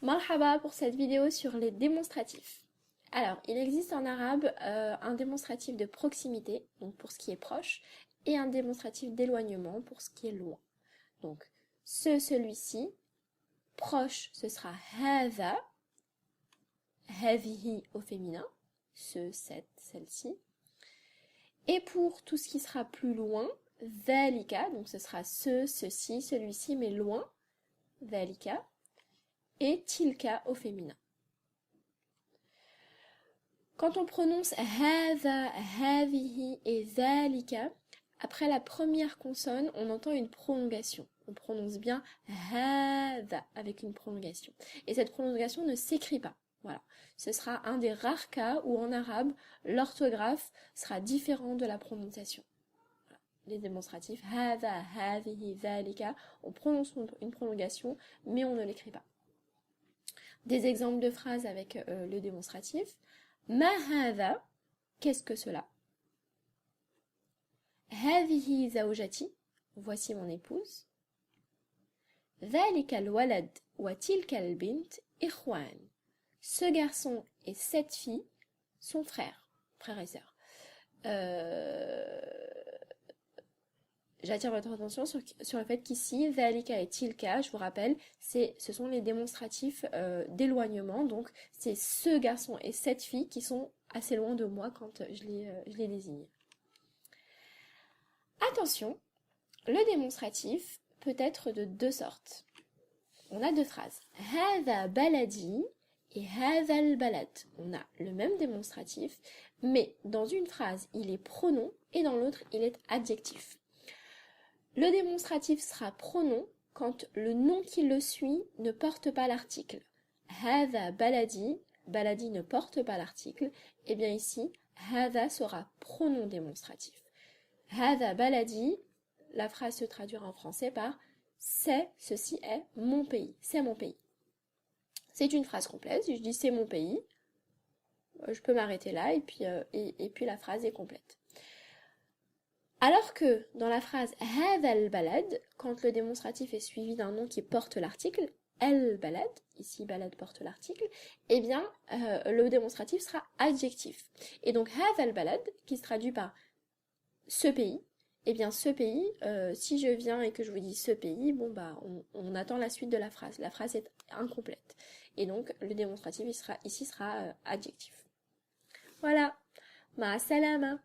Marhaba pour cette vidéo sur les démonstratifs. Alors, il existe en arabe un démonstratif de proximité, donc pour ce qui est proche, et un démonstratif d'éloignement pour ce qui est loin. Donc, celui-ci, proche, ce sera hadha, hadhihi au féminin, celle-ci. Et pour tout ce qui sera plus loin, dhalika, donc ce sera ceci, celui-ci, mais loin, dhalika, et tilka au féminin. Quand on prononce hadha, hadhihi et dhalika, après la première consonne, on entend une prolongation. On prononce bien hadha avec une prolongation. Et cette prolongation ne s'écrit pas. Voilà. Ce sera un des rares cas où en arabe, l'orthographe sera différent de la prononciation. Voilà. Les démonstratifs hadha, hadhihi, dhalika, on prononce une prolongation, mais on ne l'écrit pas. Des exemples de phrases avec le démonstratif. Ma hadha, qu'est-ce que cela? Hadhihi zawjati, voici mon épouse. Dhalika al-walad wa tilka al-bint ikhwan. Ce garçon et cette fille sont frères et sœurs. J'attire votre attention sur le fait qu'ici, dhalika et tilka, je vous rappelle, ce sont les démonstratifs d'éloignement. Donc, c'est ce garçon et cette fille qui sont assez loin de moi quand je les désigne. Attention, le démonstratif peut être de deux sortes. On a deux phrases. Hadha baladi et hadha al-balad. On a le même démonstratif, mais dans une phrase, il est pronom et dans l'autre, il est adjectif. Le démonstratif sera pronom quand le nom qui le suit ne porte pas l'article. Hadha baladi, baladi ne porte pas l'article, et bien ici, hadha sera pronom démonstratif. Hadha baladi, la phrase se traduira en français par ceci est mon pays, c'est mon pays. C'est une phrase complète, si je dis c'est mon pays, je peux m'arrêter là et puis la phrase est complète. Alors que dans la phrase hadha al-balad, quand le démonstratif est suivi d'un nom qui porte l'article, al-balad, ici balad porte l'article, eh bien le démonstratif sera adjectif. Et donc hadha al-balad, qui se traduit par ce pays, eh bien ce pays, si je viens et que je vous dis ce pays, bon bah on attend la suite de la phrase est incomplète. Et donc le démonstratif ici sera adjectif. Voilà, ma salama.